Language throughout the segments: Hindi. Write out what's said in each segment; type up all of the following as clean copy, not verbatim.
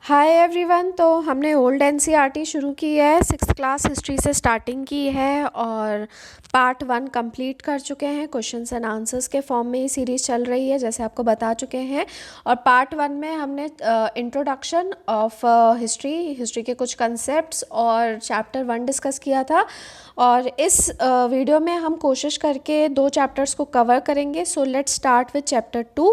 Hi everyone. तो हमने ओल्ड एनसीईआरटी शुरू की है, सिक्स क्लास हिस्ट्री से स्टार्टिंग की है और पार्ट 1 कंप्लीट कर चुके हैं। क्वेश्चंस एंड आंसर्स के फॉर्म में ही सीरीज़ चल रही है जैसे आपको बता चुके हैं। और पार्ट 1 में हमने इंट्रोडक्शन ऑफ हिस्ट्री के कुछ कंसेप्ट्स और चैप्टर 1 डिस्कस किया था। और इस वीडियो में हम कोशिश करके 2 चैप्टर्स को कवर करेंगे। So let's start with chapter 2।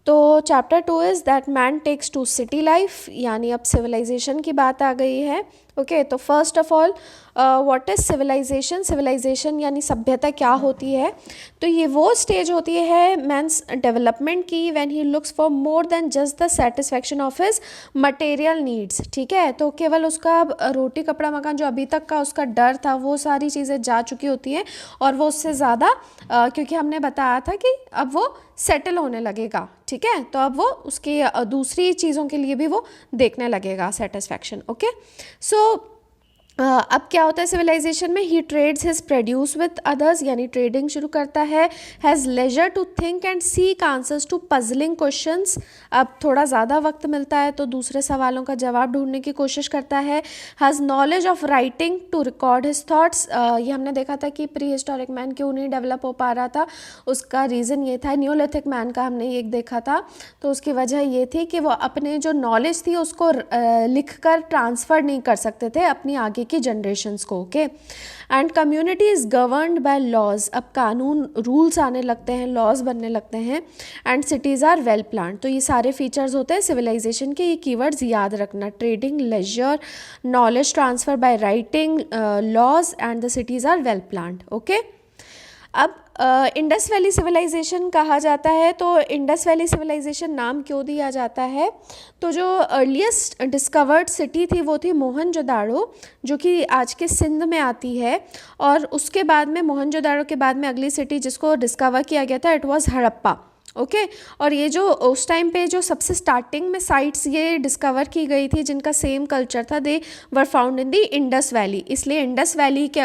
तो chapter 2 is that man takes to city life, यानी अब सिविलाइजेशन की बात आ गई है। ओके, तो first of all what is civilization. Civilization यानी सभ्यता क्या होती है। तो ये वो स्टेज होती है मैंस डेवलपमेंट की when he looks for more than just the satisfaction of his material needs. ठीक है, तो केवल उसका रोटी कपड़ा मकान जो अभी तक का उसका डर था वो सारी चीज़ें जा चुकी होती हैं और वो उससे ज़्यादा क्योंकि हमने बताया था कि अब वो सेटल होने लगेगा। ठीक है, तो अब वो उसकी दूसरी चीज़ों के लिए भी वो देखने लगेगा सेटिस्फैक्शन। ओके, सो अब क्या होता है सिविलाइजेशन में, he trades his produce with others, यानी ट्रेडिंग शुरू करता है। Has leisure to think and seek answers to puzzling questions, अब थोड़ा ज़्यादा वक्त मिलता है तो दूसरे सवालों का जवाब ढूंढने की कोशिश करता है। Has knowledge of writing to record his thoughts, ये हमने देखा था कि प्री हिस्टोरिक मैन क्यों नहीं डेवलप हो पा रहा था, उसका रीज़न ये था। न्यूलिथिक मैन का हमने एक देखा था, तो उसकी वजह ये थी कि वो अपने जो नॉलेज थी उसको लिख कर ट्रांसफ़र नहीं कर सकते थे अपनी आगे की जनरेशन्स को। Okay, and community is governed by laws, अब कानून रूल्स आने लगते हैं, लॉज बनने लगते हैं। And cities are well planned, तो ये सारे फीचर्स होते हैं सिविलाइजेशन के। ये कीवर्ड्स याद रखना, trading, ledger, knowledge transfer by writing, laws and the cities are well planned. Okay, अब इंडस वैली सिविलाइजेशन कहा जाता है। तो इंडस वैली सिविलाइजेशन नाम क्यों दिया जाता है, तो जो अर्लीस्ट डिस्कवर्ड सिटी थी वो थी मोहनजोदाड़ो, जो कि आज के सिंध में आती है। और उसके बाद में मोहनजोदाड़ो के बाद में अगली सिटी जिसको डिस्कवर किया गया था इट वाज हड़प्पा। ओके, और ये जो उस टाइम पे जो सबसे स्टार्टिंग में साइट्स ये डिस्कवर की गई थी जिनका सेम कल्चर था, they were found in the Indus valley. इसलिए इंडस वैली के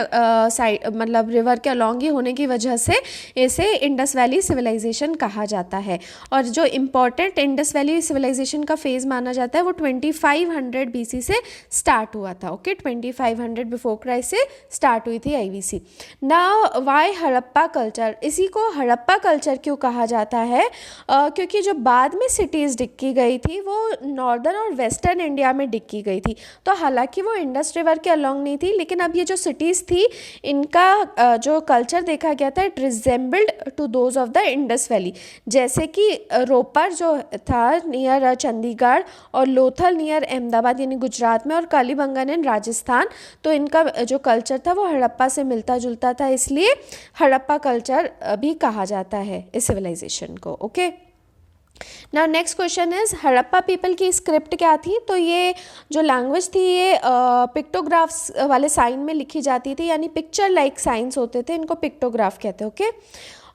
साइड मतलब रिवर के अलॉन्ग ही होने की वजह से इसे इंडस वैली सिविलाइजेशन कहा जाता है। और जो इम्पॉर्टेंट इंडस वैली सिविलाइजेशन का फेज़ माना जाता है वो 2500 BC से स्टार्ट हुआ था। ओके, 2500 बिफोर क्राइस्ट से स्टार्ट हुई थी IVC। Now why Harappa culture, इसी को हड़प्पा कल्चर क्यों कहा जाता है, क्योंकि जो बाद में सिटीज़ डिक की गई थी वो नॉर्दर्न और वेस्टर्न इंडिया में डिक की गई थी। तो हालांकि वो इंडस रिवर के अलॉन्ग नहीं थी, लेकिन अब ये जो सिटीज़ थी इनका जो कल्चर देखा गया था it resembled to those of the Indus valley. जैसे कि रोपर जो था नियर चंडीगढ़ और लोथल नियर अहमदाबाद यानी गुजरात में और कालीबंगन इन राजस्थान, तो इनका जो कल्चर था वो हड़प्पा से मिलता जुलता था, इसलिए हड़प्पा कल्चर भी कहा जाता है इस सिविलाइजेशन को। Okay, now next question is Harappa people की स्क्रिप्ट क्या थी। तो ये जो लैंग्वेज थी ये पिक्टोग्राफ्स वाले साइन में लिखी जाती थी, यानी पिक्चर लाइक साइंस होते थे, इनको पिक्टोग्राफ कहते हैं। ओके,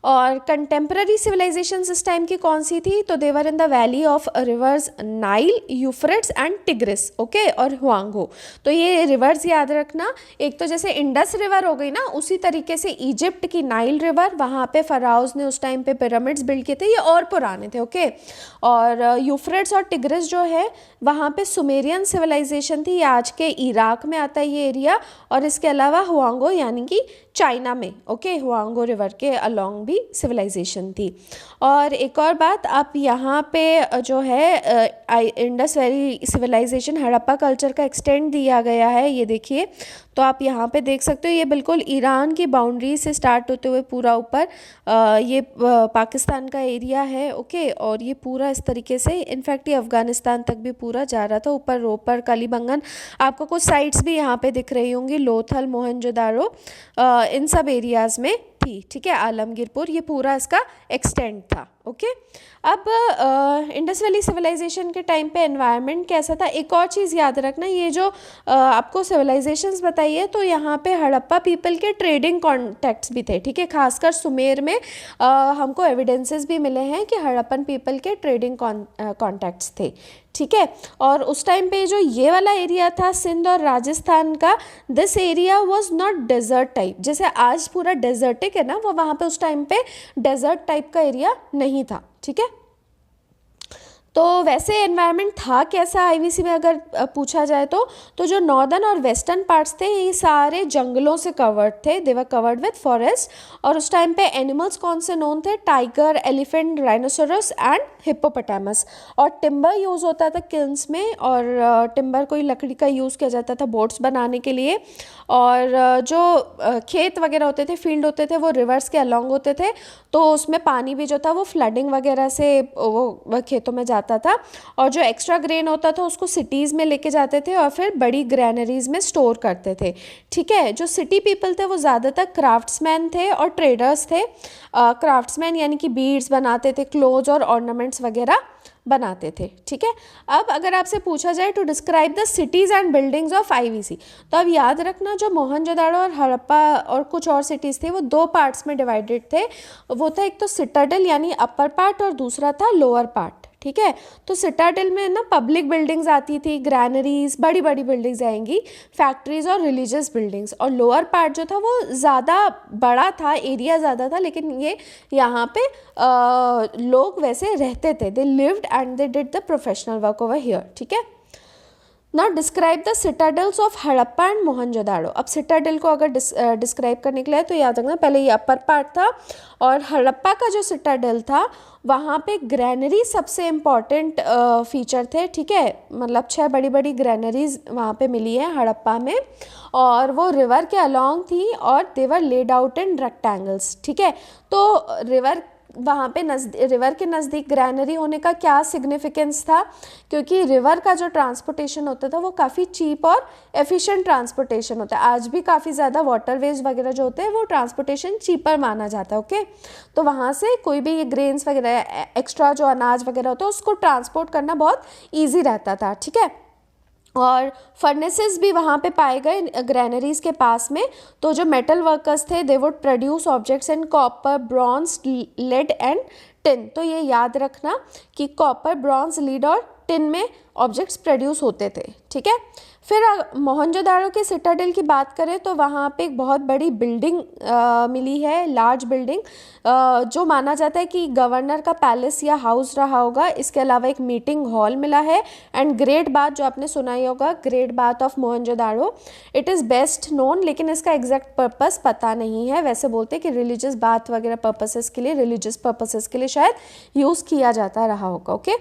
और कंटेम्प्रेरी सिविलाइजेशन इस टाइम की कौन सी थी, तो they were in the valley of rivers Nile, Euphrates and Tigris. Okay, और हुआंगो। तो ये रिवर्स याद रखना, एक तो जैसे इंडस रिवर हो गई ना, उसी तरीके से इजिप्ट की नाइल रिवर, वहाँ पे फराउज ने उस टाइम पे पिरामिड्स बिल्ड किए थे, ये और पुराने थे। ओके, और यूफ्रेट्स और टिग्रिस जो है वहाँ पे सुमेरियन सिविलाइजेशन थी, ये आज के इराक में आता है ये एरिया। और इसके अलावा हुआंगो यानी कि चाइना में। ओके, हुआंगो रिवर के अलॉन्ग भी सिविलाइजेशन थी। और एक और बात, आप यहाँ पे जो है Indus valley civilization Harappa culture का एक्सटेंड दिया गया है, ये देखिए। तो आप यहाँ पे देख सकते हो ये बिल्कुल ईरान की बाउंड्री से स्टार्ट होते हुए पूरा ऊपर ये पाकिस्तान का एरिया है। ओके, और ये पूरा इस तरीके से, इनफैक्ट ये अफ़गानिस्तान तक भी पूरा जा रहा था। ऊपर रोपर, कालीबंगन, आपको कुछ साइट्स भी यहाँ पे दिख रही होंगी, लोथल, मोहनजोदाड़ो, इन सब एरियाज़ में थी। ठीक है, आलमगीरपुर, ये पूरा इसका एक्सटेंड था। ओके, अब इंडस वैली सिविलाइजेशन के टाइम पे एनवायरनमेंट कैसा था, एक और चीज़ याद रखना, ये जो आपको सिविलाइजेशंस बताई है तो यहाँ पे हड़प्पा पीपल के ट्रेडिंग कॉन्टैक्ट्स भी थे। ठीक है, खासकर सुमेर में हमको एविडेंसेस भी मिले हैं कि हड़प्पन पीपल के ट्रेडिंग कॉन्टैक्ट्स थे। ठीक है, और उस टाइम पे जो ये वाला एरिया था सिंध और राजस्थान का, this area was not desert type, जैसे आज पूरा डेजर्टिक है ना, वो वहाँ पे उस टाइम पे डेजर्ट टाइप का एरिया नहीं था। ठीक है, तो वैसे एनवायरनमेंट था कैसा आईवीसी में अगर पूछा जाए तो जो नॉर्दर्न और वेस्टर्न पार्ट्स थे ये सारे जंगलों से कवर्ड थे, they were covered with forest. और उस टाइम पे एनिमल्स कौन से नोन थे, tiger, elephant, rhinoceros and hippopotamus. और टिम्बर यूज़ होता था किल्न्स में, और टिम्बर कोई लकड़ी का यूज़ किया जाता था बोट्स बनाने के लिए। और जो खेत वगैरह होते थे, फील्ड होते थे, वो रिवर्स के अलॉन्ग होते थे, तो उसमें पानी भी जो था वो फ्लडिंग वगैरह से वो खेतों में जाता था। और जो एक्स्ट्रा ग्रेन होता था उसको सिटीज़ में लेके जाते थे और फिर बड़ी ग्रैनरीज में स्टोर करते थे। ठीक है, जो सिटी पीपल थे वो ज़्यादातर क्राफ्ट्समैन थे और ट्रेडर्स थे। क्राफ्ट्समैन यानी कि बीड्स बनाते थे, क्लोथ्स और ऑर्नामेंट्स वगैरह बनाते थे। ठीक है, अब अगर आपसे पूछा जाए to describe the cities and buildings of IVC, तो अब याद रखना जो मोहनजोदाड़ो और हड़प्पा और कुछ और सिटीज़ थे वो दो पार्ट्स में डिवाइडेड थे। वो था एक तो सिटाडेल यानी अपर पार्ट और दूसरा था लोअर पार्ट। ठीक है, तो सिटाडेल में ना पब्लिक बिल्डिंग्स आती थी, ग्रैनरीज, बड़ी बड़ी बिल्डिंग्स आएंगी, फैक्ट्रीज और रिलीजियस बिल्डिंग्स। और लोअर पार्ट जो था वो ज़्यादा बड़ा था, एरिया ज़्यादा था, लेकिन ये यहाँ पे लोग वैसे रहते थे, they lived and they did the professional work over here. ठीक है, now describe the citadels of Harappa and Mohenjodaro. अब सिटाडल को अगर डिस्क्राइब करने के लिए तो याद रखना पहले ये अपर पार्ट था, और हड़प्पा का जो सिटाडल था वहाँ पे ग्रैनरी सबसे इम्पॉर्टेंट फीचर थे। ठीक है, मतलब 6 बड़ी बड़ी ग्रैनरीज वहाँ पे मिली है हड़प्पा में, और वो रिवर के अलॉन्ग थी और दे वर लेड आउट इन रेक्टेंगल्स। ठीक है, तो रिवर वहाँ पे रिवर के नज़दीक ग्रैनरी होने का क्या सिग्निफिकेंस था, क्योंकि रिवर का जो ट्रांसपोर्टेशन होता था वो काफ़ी चीप और एफिशिएंट ट्रांसपोर्टेशन होता है। आज भी काफ़ी ज़्यादा वाटरवेज वगैरह जो होते हैं वो ट्रांसपोर्टेशन चीपर माना जाता है। ओके, तो वहाँ से कोई भी ये ग्रेन्स वगैरह, एक्स्ट्रा जो अनाज वगैरह होता है उसको ट्रांसपोर्ट करना बहुत ईजी रहता था। ठीक है, और फर्नेसेस भी वहाँ पे पाए गए ग्रैनरीज के पास में। तो जो मेटल वर्कर्स थे they would produce objects in copper, bronze, lead and tin. तो ये याद रखना कि कॉपर, ब्रॉन्ज, लीड और टिन में ऑब्जेक्ट्स प्रोड्यूस होते थे। ठीक है, फिर मोहनजोदाड़ो के सिटाडेल की बात करें तो वहाँ पे एक बहुत बड़ी बिल्डिंग मिली है, लार्ज बिल्डिंग, जो माना जाता है कि गवर्नर का पैलेस या हाउस रहा होगा। इसके अलावा एक मीटिंग हॉल मिला है, एंड ग्रेट बाथ जो आपने सुना ही होगा, great bath of Mohenjodaro, it is best known, लेकिन इसका एग्जैक्ट पर्पस पता नहीं है। वैसे बोलते हैं कि रिलीजियस बाथ वगैरह पर्पसेस के लिए, रिलीजियस पर्पसेस के लिए शायद यूज़ किया जाता रहा होगा। Okay,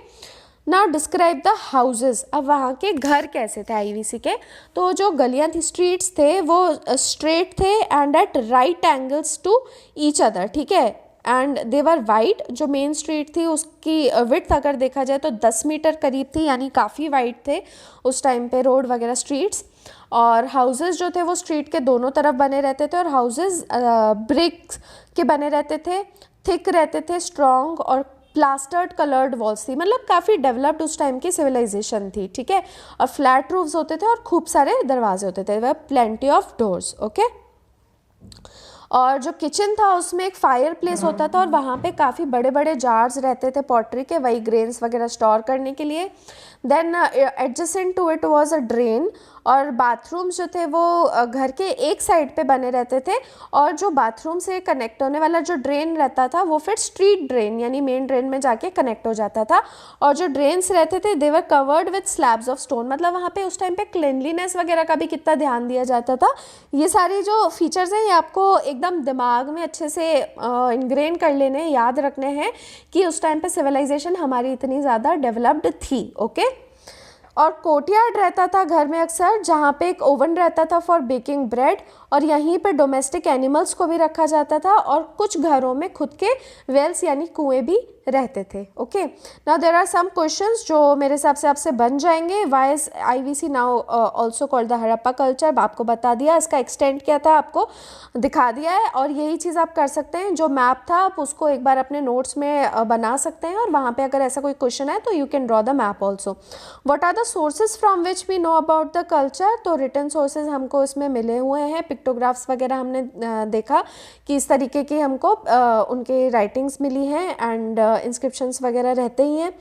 now describe the houses. अब वहाँ के घर कैसे थे आईवीसी के, तो जो गलियाँ थी, स्ट्रीट्स थे, वो स्ट्रेट थे and at right angles to each other. ठीक है, एंड दे वर वाइड। जो मेन स्ट्रीट थी उसकी विड्थ अगर देखा जाए तो 10 मीटर करीब थी, यानी काफ़ी वाइड थे उस टाइम पे रोड वगैरह, स्ट्रीट्स। और हाउसेस जो थे वो स्ट्रीट के दोनों तरफ बने रहते थे, और हाउसेस ब्रिक्स के बने रहते थे, थिक रहते थे, स्ट्रॉन्ग, और प्लास्टर्ड कलर्ड वॉल्स थी, मतलब काफ़ी डेवलप्ड उस टाइम की सिविलाइजेशन थी। ठीक है, और फ्लैट रूफ्स होते थे और खूब सारे दरवाजे होते थे, वह प्लेंटी ऑफ डोर्स। ओके, और जो किचन था उसमें एक फायर प्लेस होता था, और वहाँ पे काफ़ी बड़े बड़े जार्स रहते थे पॉटरी के, वही ग्रेन्स वगैरह स्टोर करने के लिए। Then adjacent to it was a drain, और बाथरूम्स जो थे वो घर के एक साइड पे बने रहते थे, और जो बाथरूम से कनेक्ट होने वाला जो ड्रेन रहता था वो फिर स्ट्रीट ड्रेन यानी मेन ड्रेन में जाके कनेक्ट हो जाता था। और जो ड्रेन्स रहते थे they were covered with slabs of stone, मतलब वहाँ पे उस टाइम पे क्लिनलीनेस वगैरह का भी कितना ध्यान दिया जाता था। ये सारी जो फीचर्स हैं ये आपको एकदम दिमाग में अच्छे से इनग्रेन कर लेने, याद रखने हैं कि उस टाइम पे सिविलाइजेशन हमारी इतनी ज़्यादा डेवलप्ड थी। ओके, और कोर्टयार्ड रहता था घर में अक्सर, जहाँ पे एक ओवन रहता था फॉर बेकिंग ब्रेड, और यहीं पे डोमेस्टिक एनिमल्स को भी रखा जाता था, और कुछ घरों में खुद के वेल्स यानी कुएं भी रहते थे। Okay, now there are some questions जो मेरे हिसाब से आपसे बन जाएंगे। Why is IVC now also called the Harappa culture, आपको बता दिया, इसका एक्सटेंट क्या था आपको दिखा दिया है। और यही चीज़ आप कर सकते हैं, जो मैप था आप उसको एक बार अपने नोट्स में बना सकते हैं, और वहाँ पे अगर ऐसा कोई क्वेश्चन है तो you can draw the map also. What are the sources from which we know about the culture, तो रिटन सोर्सेज हमको इसमें मिले हुए हैं, पिक्टोग्राफ्स वगैरह हमने देखा कि इस तरीके की हमको उनके राइटिंग्स मिली हैं, एंड इंस्क्रिप्शंस वगैरह रहते ही हैं।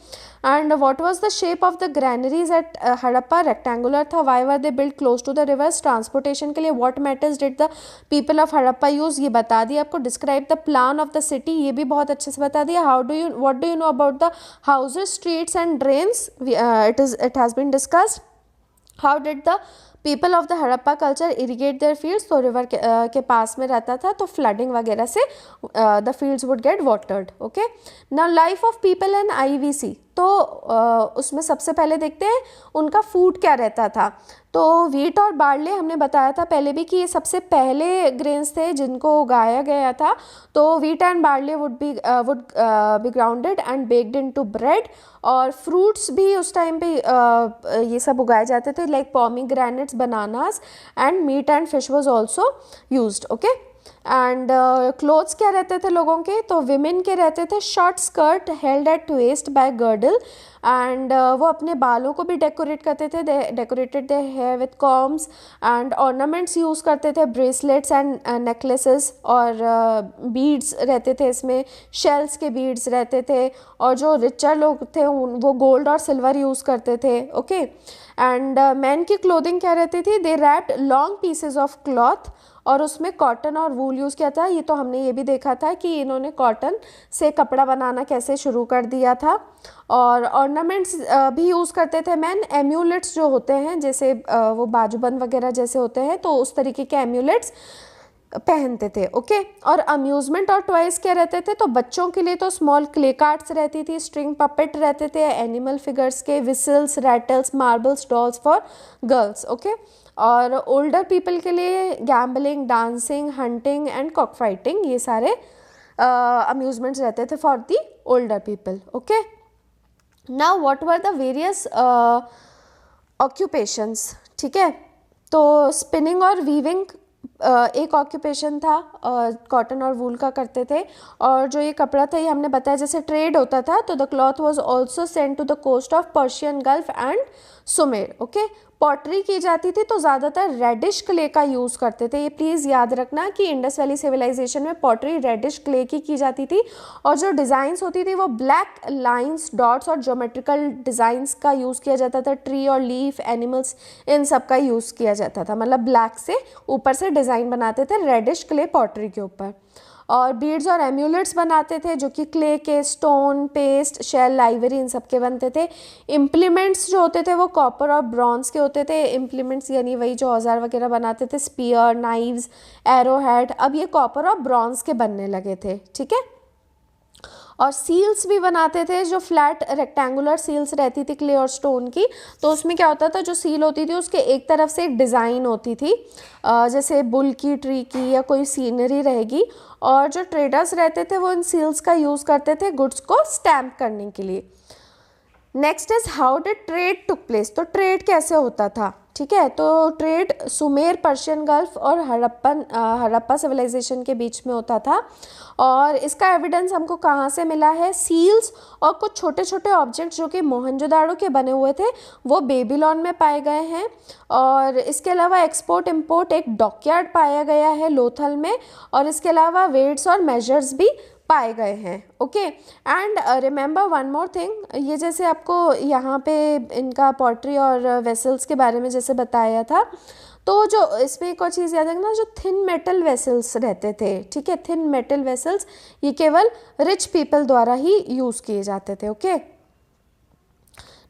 And what was the shape of the granaries at Harappa? Rectangular था। Why were they built close to the rivers? Transportation के लिए। What metals did the people of Harappa use? ये बता दिया आपको। Describe the plan of the city, ये भी बहुत अच्छे से बता दिया। What do you know about the houses, streets and drains? It has been discussed. How did the people of the Harappa culture irrigate there fields? तो रिवर के पास में रहता था तो फ्लडिंग वगैरह से the fields would get watered. Okay, now life of people in IVC, तो उसमें सबसे पहले देखते हैं उनका फूड क्या रहता था। तो वीट और बार्ले हमने बताया था पहले भी कि ये सबसे पहले ग्रेन्स थे जिनको उगाया गया था। तो wheat and barley would be grounded and baked into bread. और फ्रूट्स भी उस टाइम पे ये सब उगाए जाते थे, like pomegranates, bananas, and meat and fish was also used. Okay, and clothes क्या रहते थे लोगों के? तो विमेन के रहते थे short skirt held at waist by girdle. And वो अपने बालों को भी डेकोरेट करते थे, they decorated their hair with combs. And ornaments use करते थे, ब्रेसलेट्स एंड नेकलेसेस, और बीड्स रहते थे इसमें, शेल्स के बीड्स रहते थे। और जो रिचर लोग थे वो गोल्ड और सिल्वर यूज़ करते थे। ओके, एंड मैन की क्लोथिंग क्या रहती थी? They wrapped long pieces of cloth, और उसमें कॉटन और वूल यूज़ किया था। ये तो हमने ये भी देखा था कि इन्होंने कॉटन से कपड़ा बनाना कैसे शुरू कर दिया था। और ऑर्नामेंट्स भी यूज़ करते थे मैन। एम्यूलेट्स जो होते हैं, जैसे वो बाजूबंद वगैरह जैसे होते हैं, तो उस तरीके के एम्यूलेट्स पहनते थे। ओके, और अम्यूज़मेंट और टॉयज़ क्या रहते थे? तो बच्चों के लिए तो स्मॉल क्ले कार्ड्स रहती थी, स्ट्रिंग पपेट रहते थे, एनिमल फिगर्स के, whistles, rattles, marbles, dolls for girls. Okay, और ओल्डर पीपल के लिए gambling, dancing, hunting and cock fighting, ये सारे अम्यूजमेंट्स रहते थे for the older people. Okay, now what were the various occupations? ठीक है, तो स्पिनिंग और वीविंग एक ऑक्यूपेशन था, कॉटन और वूल का करते थे। और जो ये कपड़ा था ये हमने बताया जैसे ट्रेड होता था, तो the cloth was also sent to the coast of Persian gulf and Sumer. Okay, pottery की जाती थी तो ज़्यादातर रेडिश क्ले का यूज़ करते थे। ये प्लीज़ याद रखना कि इंडस वैली सिविलाइजेशन में पॉटरी रेडिश क्ले की जाती थी। और जो डिज़ाइंस होती थी वो ब्लैक लाइंस, डॉट्स और ज्योमेट्रिकल डिज़ाइंस का यूज़ किया जाता था। ट्री और लीफ, एनिमल्स, इन सब का यूज़ किया जाता था, मतलब ब्लैक से ऊपर से डिज़ाइन बनाते थे रेडिश क्ले पॉटरी के ऊपर। और बीड्स और एम्यूलेट्स बनाते थे जो कि क्ले के, स्टोन, पेस्ट, शेल, आइवरी, इन सब के बनते थे। इम्प्लीमेंट्स जो होते थे वो कॉपर और ब्रॉन्ज के होते थे। इम्प्लीमेंट्स यानी वही जो औजार वगैरह बनाते थे, स्पीयर, नाइव्स, एरो हेड, अब ये कॉपर और ब्रॉन्ज के बनने लगे थे। ठीक है, और सील्स भी बनाते थे, जो फ्लैट रेक्टेंगुलर सील्स रहती थी क्ले और स्टोन की। तो उसमें क्या होता था, जो सील होती थी उसके एक तरफ से एक डिज़ाइन होती थी, जैसे बुल की, ट्री की, या कोई सीनरी रहेगी। और जो ट्रेडर्स रहते थे वो इन सील्स का यूज़ करते थे गुड्स को स्टैम्प करने के लिए। Next is how did trade took place? तो ट्रेड कैसे होता था? ठीक है, तो ट्रेड सुमेर, पर्शियन गल्फ और हड़प्पा सिविलाइजेशन के बीच में होता था। और इसका एविडेंस हमको कहाँ से मिला है? सील्स और कुछ छोटे छोटे ऑब्जेक्ट्स जो कि मोहनजोदाड़ो के बने हुए थे वो बेबीलोन में पाए गए हैं। और इसके अलावा एक्सपोर्ट इम्पोर्ट एक डॉकयार्ड पाया गया है लोथल में। और इसके अलावा वेट्स और मेजर्स भी पाए गए हैं। Okay, and remember one more thing, ये जैसे आपको यहाँ पे इनका पॉटरी और वेसल्स के बारे में जैसे बताया था, तो जो इसमें एक और चीज़ याद रखना, जो थिन मेटल वेसल्स रहते थे, ठीक है, थिन मेटल वेसल्स ये केवल रिच पीपल द्वारा ही यूज़ किए जाते थे। Okay,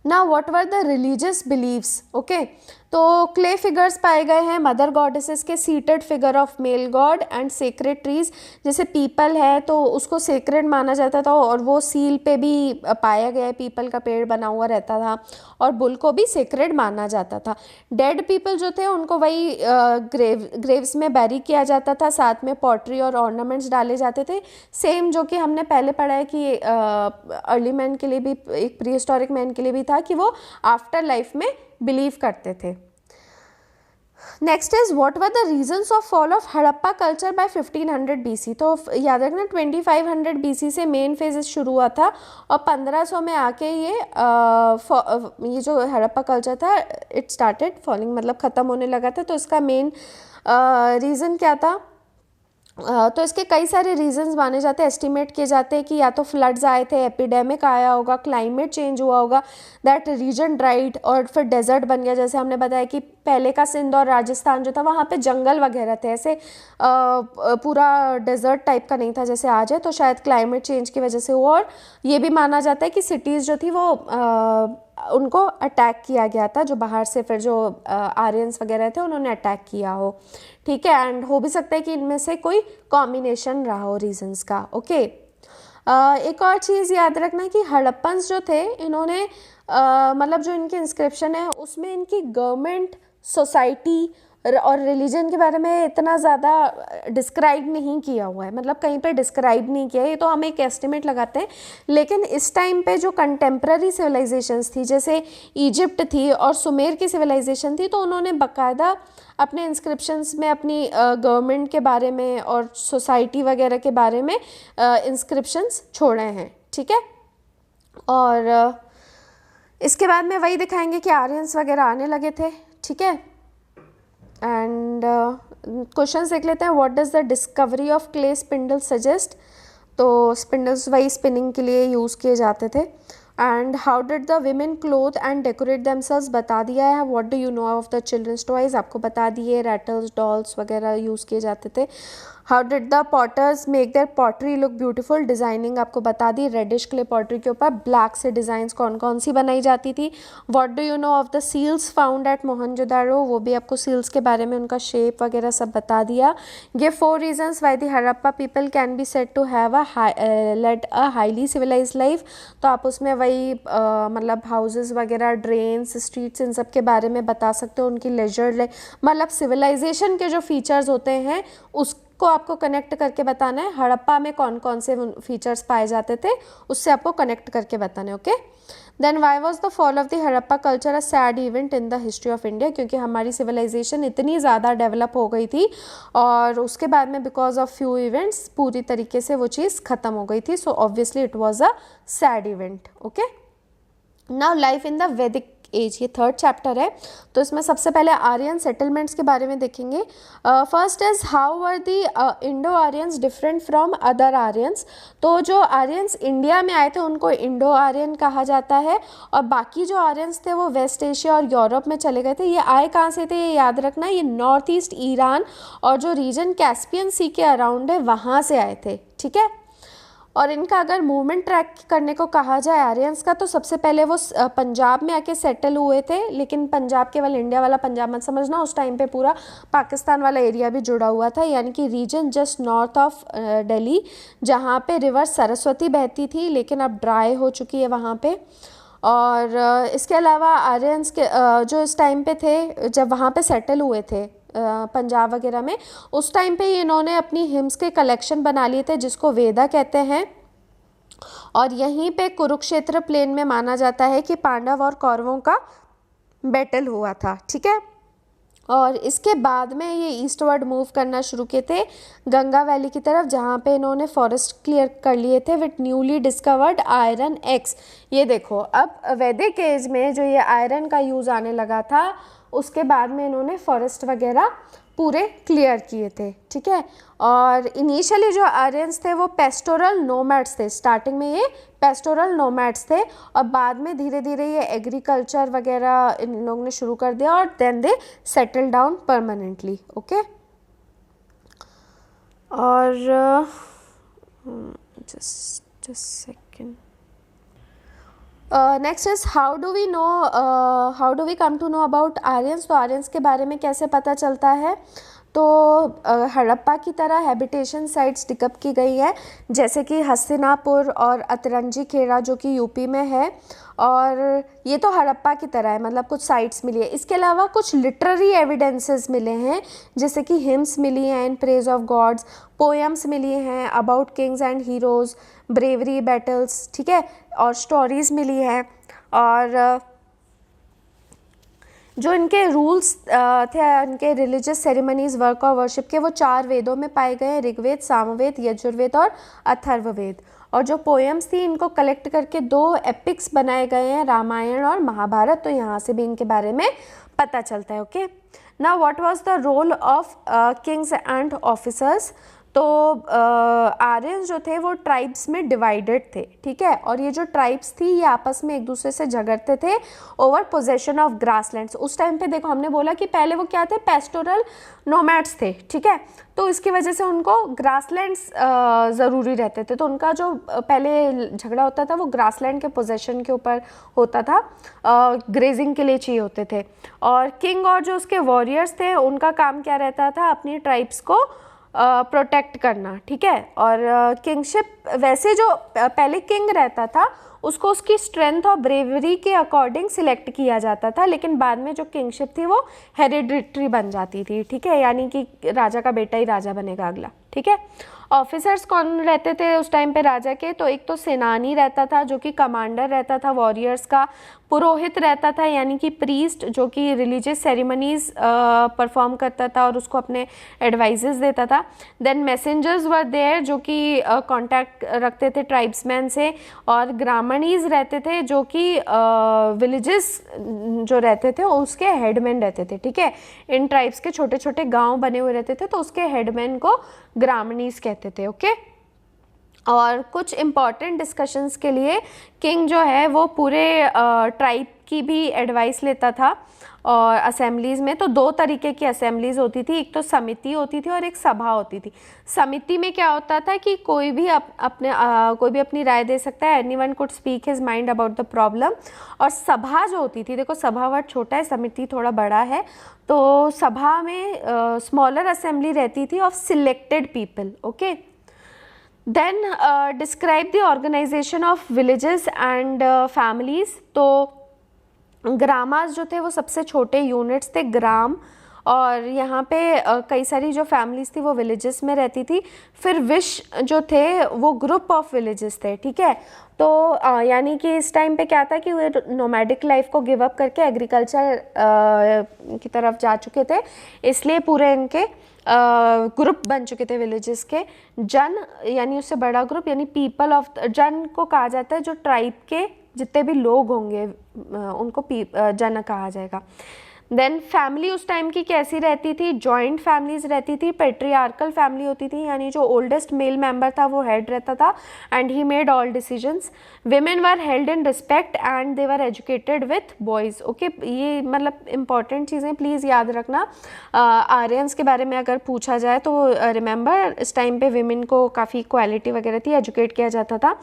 now what were the religious beliefs? Okay, तो क्ले फिगर्स पाए गए हैं मदर गॉडेसेस के, seated figure of male god and sacred trees, जैसे पीपल है तो उसको सेक्रेड माना जाता था और वो सील पे भी पाया गया है, पीपल का पेड़ बना हुआ रहता था। और बुल को भी सेक्रेड माना जाता था। डेड पीपल जो थे उनको वही ग्रेव्स में बैरी किया जाता था, साथ में पॉटरी और ऑर्नामेंट्स डाले जाते थे, सेम जो कि हमने पहले पढ़ा है कि अर्ली मैन के लिए भी, एक प्री हिस्टोरिक मैन के लिए भी था कि वो आफ्टर लाइफ में बिलीव करते थे। Next is what were the reasons of fall of Harappa culture by 1500 BC? तो याद रखना 2500 BC से मेन फेज शुरू हुआ था और 1500 में आके ये जो हड़प्पा कल्चर था इट स्टार्टेड फॉलिंग, मतलब ख़त्म होने लगा था। तो इसका मेन रीज़न क्या था? तो इसके कई सारे रीजंस माने जाते हैं, एस्टिमेट किए जाते हैं कि या तो फ्लड्स आए थे, एपिडेमिक आया होगा, क्लाइमेट चेंज हुआ होगा, दैट रीजन ड्राइड, और फिर डेजर्ट बन गया। जैसे हमने बताया कि पहले का सिंध और राजस्थान जो था वहाँ पे जंगल वगैरह थे, ऐसे पूरा डेजर्ट टाइप का नहीं था जैसे आज है, तो शायद क्लाइमेट चेंज की वजह से हुआ। और ये भी माना जाता है कि सिटीज़ जो थी वो उनको अटैक किया गया था, जो बाहर से फिर जो आर्यंस वगैरह थे उन्होंने अटैक किया हो, ठीक है। एंड हो भी सकता है कि इनमें से कोई कॉम्बिनेशन रहा हो रीजंस का, ओके। एक और चीज़ याद रखना कि हड़प्पन्स जो थे इन्होंने मतलब जो इनकी इंस्क्रिप्शन है उसमें इनकी गवर्नमेंट, सोसाइटी और रिलीजन के बारे में इतना ज़्यादा डिस्क्राइब नहीं किया हुआ है, मतलब कहीं पे डिस्क्राइब नहीं किया है, ये तो हम एक एस्टिमेट लगाते हैं। लेकिन इस टाइम पे जो कंटेम्प्रेरी सिविलाइजेशंस थी, जैसे इजिप्ट थी और सुमेर की सिविलाइजेशन थी, तो उन्होंने बाकायदा अपने इंस्क्रिप्शंस में अपनी गवर्नमेंट के बारे में और सोसाइटी वगैरह के बारे में इंस्क्रिप्शंस छोड़े हैं, ठीक है। और इसके बाद में वही दिखाएंगे कि आर्यंस वगैरह आने लगे थे, ठीक है। एंड क्वेश्चन देख लेते हैं। What does the discovery of clay spindle suggest? तो स्पिंडल्स वही स्पिनिंग के लिए यूज़ किए जाते थे। And how did the women clothe and decorate themselves? बता दिया है। What do you know of the children's toys? आपको बता दिए, रैटल्स, डॉल्स वगैरह यूज़ किए जाते थे। How did the potters make their pottery look beautiful? Designing आपको बता दी, रेडिश क्ले पॉटरी के ऊपर ब्लैक से डिज़ाइंस कौन कौन सी बनाई जाती थी। What do you know of the seals found at Mohenjodaro? वो भी आपको सील्स के बारे में, उनका शेप वगैरह सब बता दिया। Give 4 reasons why the Harappa people can be said to have led a highly civilized life. तो आप उसमें वही मतलब हाउसेस वगैरह, ड्रेन्स, स्ट्रीट्स, इन सब के बारे में बता सकते हो। उनकी लेजर मतलब सिविलाइजेशन के जो फीचर्स होते हैं उसको आपको कनेक्ट करके बताना है। हड़प्पा में कौन कौन से फीचर्स पाए जाते थे उससे आपको कनेक्ट करके बताना है, okay. Then why was the fall of the Harappa culture a sad event in the history of India? क्योंकि हमारी सिविलाइजेशन इतनी ज़्यादा डेवलप हो गई थी और उसके बाद में बिकॉज ऑफ फ्यू इवेंट्स पूरी तरीके से वो चीज़ ख़त्म हो गई थी। So obviously it was a sad event, okay. Now life in the वैदिक एज, ये 3rd चैप्टर है। तो इसमें सबसे पहले आर्यन सेटलमेंट्स के बारे में देखेंगे। First is how were the Indo Aryans different from other Aryans? तो जो आर्यंस इंडिया में आए थे उनको इंडो आर्यन कहा जाता है, और बाकी जो आर्यंस थे वो वेस्ट एशिया और यूरोप में चले गए थे। ये आए कहाँ से थे ये याद रखना, ये नॉर्थ ईस्ट ईरान और जो रीजन कैस्पियन सी के अराउंड है वहाँ से आए थे, ठीक है। और इनका अगर मूवमेंट ट्रैक करने को कहा जाए आर्यंस का, तो सबसे पहले वो पंजाब में आके सेटल हुए थे। लेकिन पंजाब केवल इंडिया वाला पंजाब मत समझना, उस टाइम पे पूरा पाकिस्तान वाला एरिया भी जुड़ा हुआ था, यानी कि region just north of Delhi, जहाँ पे रिवर सरस्वती बहती थी लेकिन अब ड्राई हो चुकी है वहाँ पे। और इसके अलावा आर्यंस के जो इस टाइम पे थे, जब वहाँ पे सेटल हुए थे पंजाब वगैरह में, उस टाइम पे इन्होंने अपनी हिम्स के कलेक्शन बना लिए थे जिसको वेदा कहते हैं। और यहीं पे कुरुक्षेत्र प्लेन में माना जाता है कि पांडव और कौरवों का बैटल हुआ था, ठीक है। और इसके बाद में ये ईस्टवर्ड मूव करना शुरू किए थे गंगा वैली की तरफ, जहाँ पे इन्होंने फॉरेस्ट क्लियर कर लिए थे with newly discovered iron x. ये देखो, अब वैदिक एज में जो ये आयरन का यूज़ आने लगा था उसके बाद में इन्होंने फॉरेस्ट वगैरह पूरे क्लियर किए थे, ठीक है। और इनिशियली जो आर्यंस थे वो पेस्टोरल नोमैड्स थे। स्टार्टिंग में ये पेस्टोरल नोमैड्स थे और बाद में धीरे धीरे ये एग्रीकल्चर वगैरह इन लोगों ने शुरू कर दिया और then they settle down permanently, okay. और just second, next is how do we come to know about Aryans? तो आर्यंस के बारे में कैसे पता चलता है? तो हड़प्पा की तरह हैबिटेशन साइट्स डिकअप की गई है, जैसे कि हस्तिनापुर और अतरंजी खेड़ा जो कि यूपी में है, और ये तो हड़प्पा की तरह है, मतलब कुछ साइट्स मिली है। इसके अलावा कुछ लिटरेरी एविडेंसेस मिले हैं, जैसे कि हिम्स मिली हैं in praise of gods, poems मिली हैं about kings and heroes, bravery battles, ठीक है, और स्टोरीज़ मिली हैं। और जो इनके रूल्स थे, इनके रिलीजियस सेरेमनीज, वर्क और वर्शिप के, वो 4 वेदों में पाए गए हैं, ऋग्वेद, सामवेद, यजुर्वेद और अथर्ववेद। और जो पोएम्स थी इनको कलेक्ट करके 2 एपिक्स बनाए गए हैं, रामायण और महाभारत। तो यहाँ से भी इनके बारे में पता चलता है, okay. Now what was the role of kings and officers? तो आर्यंस जो थे वो ट्राइब्स में डिवाइडेड थे, ठीक है, और ये जो ट्राइब्स थी ये आपस में एक दूसरे से झगड़ते थे ओवर पोजेशन ऑफ ग्रासलैंड्स। उस टाइम पे देखो हमने बोला कि पहले वो क्या थे, पेस्टोरल नोमैड्स थे, ठीक है, तो इसकी वजह से उनको ग्रासलैंड्स ज़रूरी रहते थे, तो उनका जो पहले झगड़ा होता था वो ग्रासलैंड के पोजेशन के ऊपर होता था, ग्रेजिंग के लिए चाहिए होते थे। और किंग और जो उसके वॉरियर्स थे उनका काम क्या रहता था, अपनी ट्राइब्स को प्रोटेक्ट करना, ठीक है। और किंगशिप वैसे जो पहले किंग रहता था उसको उसकी स्ट्रेंथ और ब्रेवरी के अकॉर्डिंग सिलेक्ट किया जाता था, लेकिन बाद में जो किंगशिप थी वो हेरिडिटरी बन जाती थी, ठीक है, यानी कि राजा का बेटा ही राजा बनेगा अगला, ठीक है। ऑफिसर्स कौन रहते थे उस टाइम पे राजा के, तो एक तो सेनानी रहता था जो कि कमांडर रहता था वॉरियर्स का, पुरोहित रहता था यानी कि प्रीस्ट जो कि रिलीजियस सेरेमनीज परफॉर्म करता था और उसको अपने एडवाइजेस देता था। देन मैसेंजर्स वर देयर जो कि कांटेक्ट रखते थे ट्राइब्समैन से, और ग्रामणीज रहते थे जो कि विलेजेस जो रहते थे उसके हेडमैन रहते थे, ठीक है। इन ट्राइब्स के छोटे छोटे गांव बने हुए रहते थे तो उसके हेडमैन को ग्रामणीज कहते थे, ओके। और कुछ इम्पॉर्टेंट डिस्कशंस के लिए किंग जो है वो पूरे ट्राइब की भी एडवाइस लेता था। और असेंबलीज़ में तो दो तरीके की असेंबलीज़ होती थी, एक तो समिति होती थी और एक सभा होती थी। समिति में क्या होता था कि कोई भी अपनी राय दे सकता है, anyone could speak his mind about the problem. और सभा जो होती थी, देखो सभा वर्ड छोटा है, समिति थोड़ा बड़ा है, तो सभा में स्मॉलर असेंबली रहती थी of selected people, okay. Then describe the organization of villages and families. तो ग्रामास जो थे वो सबसे छोटे यूनिट्स थे, ग्राम, और यहाँ पे कई सारी जो फैमिलीज थी वो विलेजेस में रहती थी। फिर विश जो थे वो ग्रुप ऑफ विलेजेस थे, ठीक है। तो यानी कि इस टाइम पे क्या था कि वे नोमैडिक लाइफ को गिव अप करके एग्रीकल्चर की तरफ जा चुके थे, इसलिए पूरे इनके ग्रुप बन चुके थे विलेजेस के। जन यानी उससे बड़ा ग्रुप, यानी पीपल ऑफ जन को कहा जाता है जो ट्राइब के जितने भी लोग होंगे उनको जन कहा जाएगा। देन फैमिली उस टाइम की कैसी रहती थी, जॉइंट फैमिलीज रहती थी, पेट्रियार्कल फैमिली होती थी, यानी जो ओल्डेस्ट मेल मेंबर था वो हेड रहता था and he made all decisions. Women were held in respect and they were educated with boys, okay. ये मतलब इंपॉर्टेंट चीज़ें प्लीज़ याद रखना। आर्यंस के बारे में अगर पूछा जाए तो रिमेंबर इस टाइम पे विमेन को काफ़ी इक्वालिटी वगैरह थी, एजुकेट किया जाता था।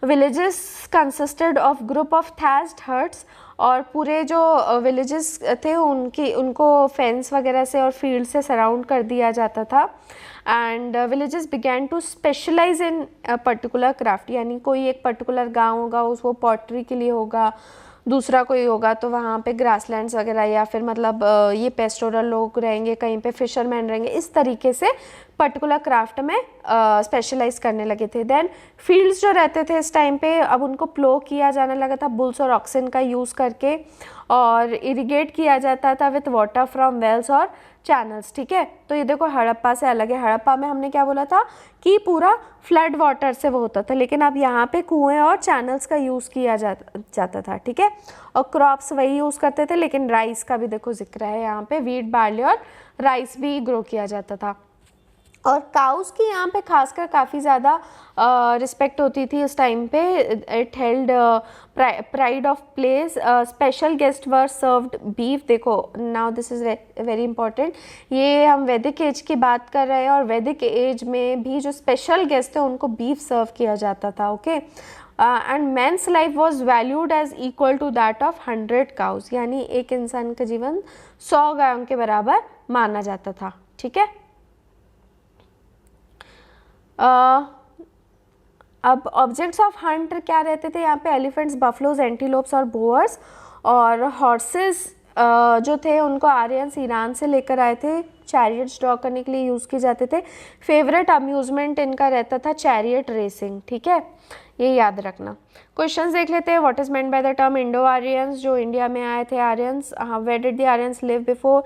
Villages consisted of group of thatched huts, और पूरे जो विलेजेस थे उनको फेंस वगैरह से और फील्ड से सराउंड कर दिया जाता था। And villages began to specialize in particular craft, यानी कोई एक पर्टिकुलर गांव होगा उस वो पॉटरी के लिए होगा, दूसरा कोई होगा तो वहाँ पे ग्रासलैंड्स वगैरह, या फिर मतलब ये पेस्टोरल लोग रहेंगे, कहीं पे फिशरमैन रहेंगे, इस तरीके से पर्टिकुलर क्राफ्ट में स्पेशलाइज करने लगे थे। देन फील्ड्स जो रहते थे इस टाइम पे अब उनको प्लो किया जाने लगा था बुल्स और ऑक्सन का यूज़ करके, और इरिगेट किया जाता था विथ वाटर फ्रॉम वेल्स और चैनल्स, ठीक है। तो ये देखो हड़प्पा से अलग है, हड़प्पा में हमने क्या बोला था कि पूरा फ्लड वाटर से वो होता था, लेकिन अब यहाँ पे कुएं और चैनल्स का यूज़ किया जाता था, ठीक है। और क्रॉप्स वही यूज़ करते थे, लेकिन राइस का भी देखो जिक्र है यहाँ पे, वीट बार्ली और राइस भी ग्रो किया जाता था। और काउस की यहाँ पे खासकर काफ़ी ज़्यादा रिस्पेक्ट होती थी उस टाइम पे। It held pride of place, special guest were served beef. देखो now this is very important, ये हम वैदिक एज की बात कर रहे हैं और वैदिक एज में भी जो स्पेशल गेस्ट थे उनको बीफ सर्व किया जाता था, okay. And man's life was valued as equal to that of 100 cows, यानी एक इंसान का जीवन 100 गायों के बराबर माना जाता था, ठीक है। अब ऑब्जेक्ट्स ऑफ हंट क्या रहते थे यहाँ पे, एलिफेंट्स, बफलोज, एंटीलोप्स और बोअर्स। और हॉर्सेस जो थे उनको आर्यंस ईरान से लेकर आए थे, चैरियट्स ड्रॉ करने के लिए यूज़ किए जाते थे। फेवरेट अम्यूज़मेंट इनका रहता था चैरियट रेसिंग, ठीक है, ये याद रखना। क्वेश्चंस देख लेते हैं। What is meant by the term Indo Aryans, जो इंडिया में आए थे Aryans. Where did the Aryans live before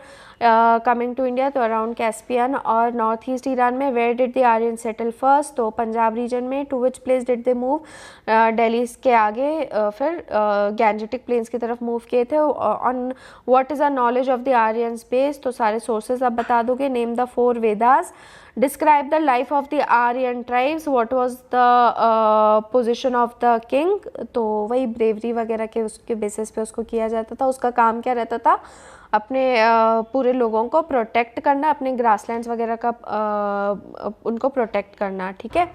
coming to India, तो अराउंड कैस्पियन और नॉर्थ ईस्ट ईरान में। Where did the Aryans settle first, तो पंजाब रीजन में। To which place did they move, Delhi के आगे फिर गैंजेटिक प्लेन्स की तरफ मूव किए थे। On what is a knowledge of the Aryans base, तो सारे सोर्सेज आप बता दोगे। Name the 4 Vedas, describe the life of the Aryan tribes, what was the position of the king, तो वही ब्रेवरी वगैरह के उसके बेसिस पे उसको किया जाता था। उसका काम क्या रहता था, अपने पूरे लोगों को प्रोटेक्ट करना, अपने ग्रासलैंड्स वगैरह का उनको प्रोटेक्ट करना, ठीक है,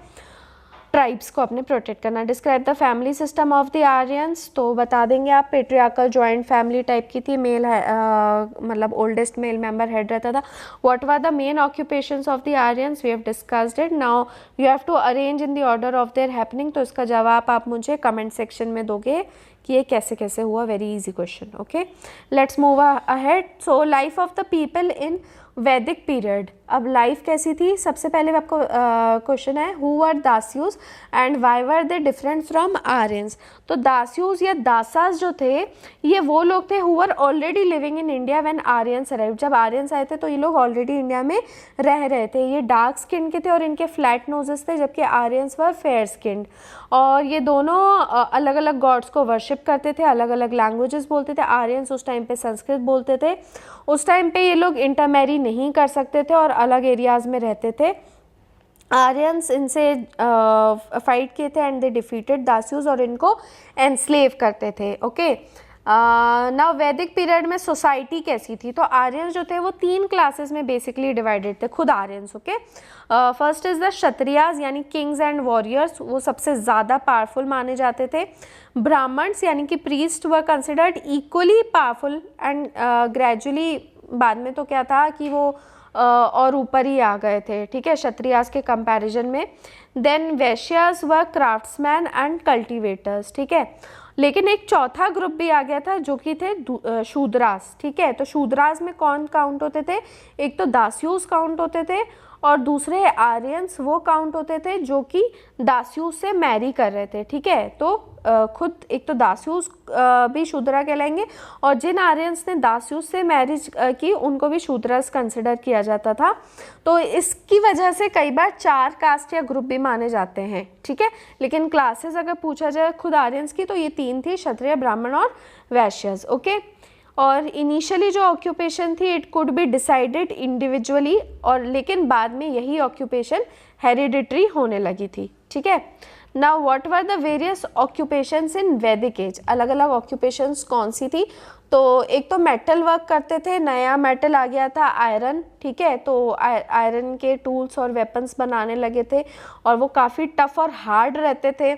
ट्राइब्स को अपने प्रोटेक्ट करना। Describe the family system of the Aryans, तो बता देंगे आप पेट्रियार्कल जॉइंट फैमिली टाइप की थी, मेल मतलब ओल्डेस्ट मेल मेंबर हेड रहता था। What were the main occupations of the Aryans, we have discussed it. Now you have to arrange in the order of their happening, तो इसका जवाब आप मुझे कमेंट सेक्शन में दोगे कि ये कैसे कैसे हुआ। Very easy question. Okay, let's move ahead. So life of the people in वैदिक पीरियड, अब लाइफ कैसी थी, सबसे पहले आपको क्वेश्चन है who were Dasyus and why were they different from Aryans. तो दास्यूज या दासास जो थे ये वो लोग थे who were already living in India when Aryans arrived, जब आर्यंस आए थे तो ये लोग ऑलरेडी इंडिया में रह रहे थे। ये डार्क स्किन के थे और इनके फ्लैट नोजेस थे, जबकि आर्यंस वर फेयर स्किन्ड, और ये दोनों अलग अलग गॉड्स को वर्शिप करते थे, अलग अलग लैंग्वेजेस बोलते थे। आर्यंस उस टाइम पे संस्कृत बोलते थे, उस टाइम पे ये लोग इंटरमैरी नहीं कर सकते थे और अलग एरियाज में रहते थे। आर्यंस इनसे फाइट किए थे एंड दे डिफीटेड दास्यूज और इनको एनस्लेव करते थे। ओके, नाउ वैदिक पीरियड में सोसाइटी कैसी थी, तो आर्यंस जो थे वो 3 क्लासेस में बेसिकली डिवाइडेड थे, खुद Aryans. Okay, first is the Kshatriyas यानी किंग्स एंड वॉरियर्स, वो सबसे ज़्यादा पावरफुल माने जाते थे। ब्राह्मण्स यानी कि priest were considered equally powerful and gradually बाद में तो क्या था कि वो और ऊपर ही आ गए थे, ठीक है, क्षत्रियास के कंपैरिजन में। देन वैश्यास व क्राफ्ट्समैन एंड कल्टीवेटर्स, ठीक है, लेकिन एक चौथा ग्रुप भी आ गया था जो कि थे शूद्रास, ठीक है। तो शूद्रास में कौन काउंट होते थे, एक तो दास्यूस काउंट होते थे और दूसरे आर्यंस वो काउंट होते थे जो कि दास्यूस से मैरी कर रहे थे, ठीक है। तो खुद एक तो दास्यूस भी शूद्रा कहलाएंगे और जिन आर्यंस ने दास्यूस से मैरिज की उनको भी शूद्रस कंसिडर किया जाता था। तो इसकी वजह से कई बार 4 कास्ट या ग्रुप भी माने जाते हैं, ठीक है। लेकिन क्लासेस अगर पूछा जाए खुद आर्यंस की तो ये 3 थी, क्षत्रिय, ब्राह्मण और वैश्यस। ओके, और इनिशियली जो ऑक्यूपेशन थी it could be decided individually, और लेकिन बाद में यही ऑक्यूपेशन हेरिडिटरी होने लगी थी, ठीक है। Now what were the various occupations in Vedic age, अलग अलग ऑक्यूपेशंस कौन सी थी, तो एक तो मेटल वर्क करते थे, नया मेटल आ गया था आयरन, ठीक है। तो आयरन के टूल्स और वेपन्स बनाने लगे थे और वो काफ़ी टफ और हार्ड रहते थे।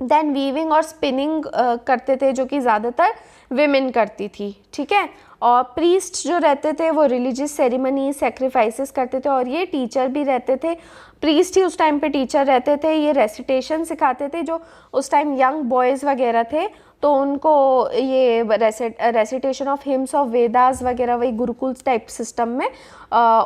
देन वीविंग और स्पिनिंग करते थे जो कि ज़्यादातर विमेन करती थी, ठीक है। और प्रीस्ट जो रहते थे वो रिलीजियस सेरेमनी सैक्रिफाइसेस करते थे और ये टीचर भी रहते थे, प्रीस्ट ही उस टाइम पे टीचर रहते थे। ये रेसिटेशन सिखाते थे, जो उस टाइम यंग बॉयज़ वगैरह थे तो उनको ये recitation of hymns of Vedas वगैरह वही गुरुकुल टाइप सिस्टम में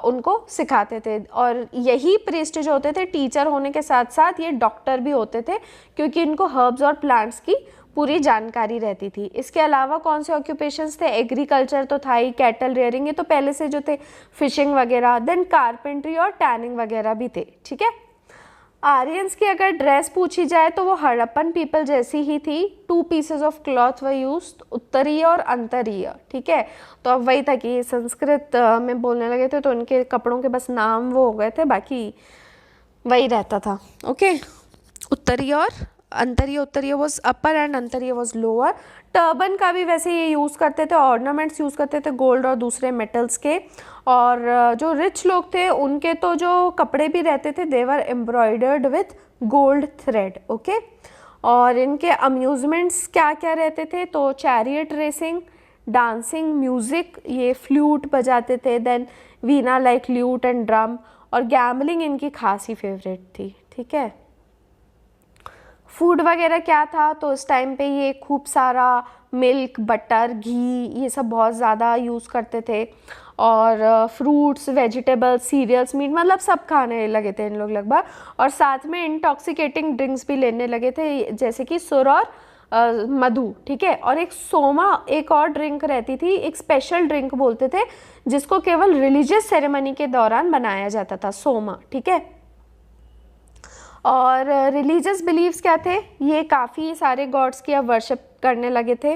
उनको सिखाते थे। और यही प्रीस्ट जो होते थे टीचर होने के साथ साथ ये डॉक्टर भी होते थे क्योंकि इनको हर्ब्स और प्लांट्स की पूरी जानकारी रहती थी। इसके अलावा कौन से ऑक्यूपेशंस थे, एग्रीकल्चर तो था ही, कैटल रेयरिंग ये तो पहले से जो थे, फिशिंग वगैरह, देन कारपेंट्री और टैनिंग वगैरह भी थे, ठीक है। आर्यंस की अगर ड्रेस पूछी जाए तो वो हड़प्पन पीपल जैसी ही थी। 2 pieces of cloth were used, उत्तरीय और अंतरीय, ठीक है। तो अब वही था कि संस्कृत में बोलने लगे थे तो उनके कपड़ों के बस नाम वो हो गए थे, बाकी वही रहता था। ओके, उत्तरीय और antariya, uttariya was upper and antariya was lower. Turban का भी वैसे ये यूज़ करते थे, ऑर्नामेंट्स यूज़ करते थे गोल्ड और दूसरे मेटल्स के। और जो रिच लोग थे उनके तो जो कपड़े भी रहते थे they were embroidered with gold thread, okay. और इनके अम्यूज़मेंट्स क्या क्या रहते थे, तो चैरियट रेसिंग, डांसिंग, म्यूज़िक, ये फ्लूट बजाते थे, then veena like lute and drum, और गैम्बलिंग इनकी खास ही फेवरेट थी, ठीक है। फूड वगैरह क्या था, तो इस टाइम पे ये खूब सारा मिल्क, बटर, घी ये सब बहुत ज़्यादा यूज़ करते थे। और फ्रूट्स, वेजिटेबल्स, सीरियल्स, मीट, मतलब सब खाने लगे थे इन लोग लगभग। और साथ में इंटॉक्सिकेटिंग ड्रिंक्स भी लेने लगे थे जैसे कि सुर और मधु, ठीक है। और एक सोमा एक और ड्रिंक रहती थी, एक स्पेशल ड्रिंक बोलते थे जिसको केवल रिलीजियस सेरेमनी के दौरान बनाया जाता था, सोमा, ठीक है। और रिलीजियस बिलीव्स क्या थे, ये काफ़ी सारे गॉड्स की अब वर्शिप करने लगे थे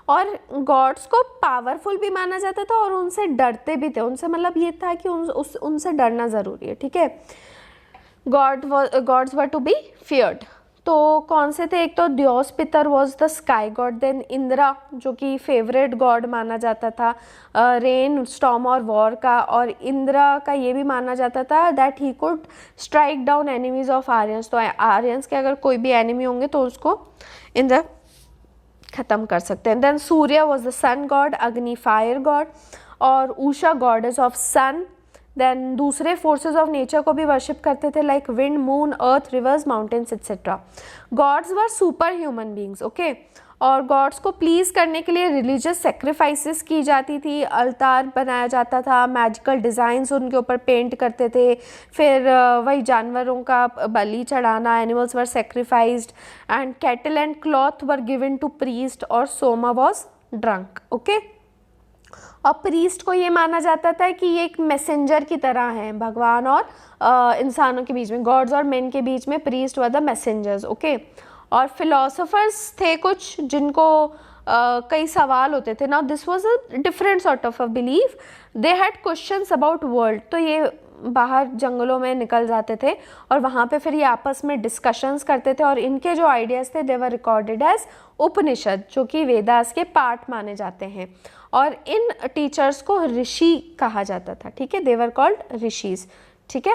और गॉड्स को पावरफुल भी माना जाता था और उनसे डरते भी थे, उनसे मतलब ये था कि उनसे डरना ज़रूरी है, ठीक है। Gods were to be feared. तो कौन से थे, एक तो Dyaus Pitar was the sky god, then Indra जो कि फेवरेट गॉड माना जाता था रेन, स्टॉर्म और वॉर का, और इंद्रा का ये भी माना जाता था that he could strike down enemies of Aryans. तो आर्यंस के अगर कोई भी एनिमी होंगे तो उसको इंद्रा ख़त्म कर सकते हैं। Then Surya was the sun god, Agni fire god, और Usha goddess of sun. Then दूसरे फोर्सेस ऑफ नेचर को भी वर्शिप करते थे like wind, moon, earth, rivers, mountains etcetera. Gods were super human beings, okay. और गॉड्स को प्लीज़ करने के लिए रिलीजियस सेक्रीफाइसेस की जाती थी, अल्तार बनाया जाता था, मैजिकल डिज़ाइंस उनके ऊपर पेंट करते थे, फिर वही जानवरों का बलि चढ़ाना, animals were sacrificed, and cattle and cloth were given to priest, और सोमा वॉज ड्रंक, ओके। और प्रीस्ट को ये माना जाता था कि ये एक मैसेंजर की तरह है भगवान और इंसानों के बीच में, गॉड्स और मेन के बीच में priest were the messengers, okay. और फिलोसोफर्स थे कुछ जिनको कई सवाल होते थे। Now this was a different sort of a belief, they had questions about world. तो ये बाहर जंगलों में निकल जाते थे और वहाँ पे फिर ये आपस में डिस्कशंस करते थे, और इनके जो आइडियाज़ थे दे वर रिकॉर्डेड एज उपनिषद, जो कि वेदास के पार्ट माने जाते हैं। और इन टीचर्स को ऋषि कहा जाता था, ठीक है, दे वर कॉल्ड ऋषिज, ठीक है।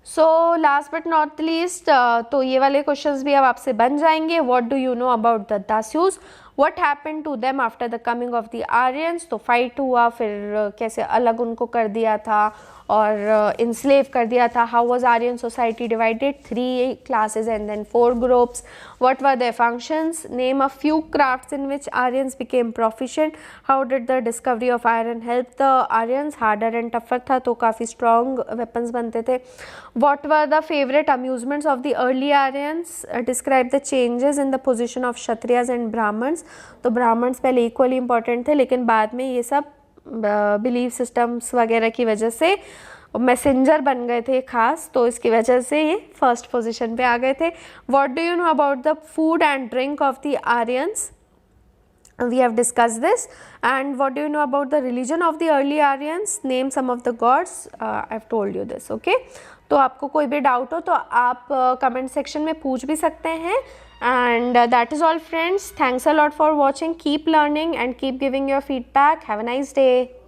So last but not least, तो ये वाले क्वेश्चंस भी अब आपसे बन जाएंगे। What do you know about the Dasyus, what happened to them after the coming of the Aryans. तो फाइट हुआ, फिर कैसे अलग उनको कर दिया था और इंस्लेव कर दिया था। How was Aryan society divided, 3 classes and then 4 groups. What were their functions, name a few crafts in which Aryans became proficient. How did the discovery of iron help the Aryans, harder and tougher था तो काफ़ी स्ट्रॉन्ग वेपन्स बनते थे। What were the favourite amusements of the early Aryans, describe the changes in the position of Kshatriyas and Brahmans. तो ब्राह्मण्स पहले इक्वली इंपॉर्टेंट थे, लेकिन बाद में ये सब बिलीफ सिस्टम्स वगैरह की वजह से मैसेंजर बन गए थे खास, तो इसकी वजह से ये फर्स्ट पोजीशन पे आ गए थे। What do you know about the food and drink of the Aryans, we have discussed this. And what do you know about the religion of the early Aryans, name some of the gods, I have told you this, okay। तो आपको कोई भी डाउट हो तो आप कमेंट सेक्शन में पूछ भी सकते हैं। and that is all friends, thanks a lot for watching, keep learning and keep giving your feedback, have a nice day।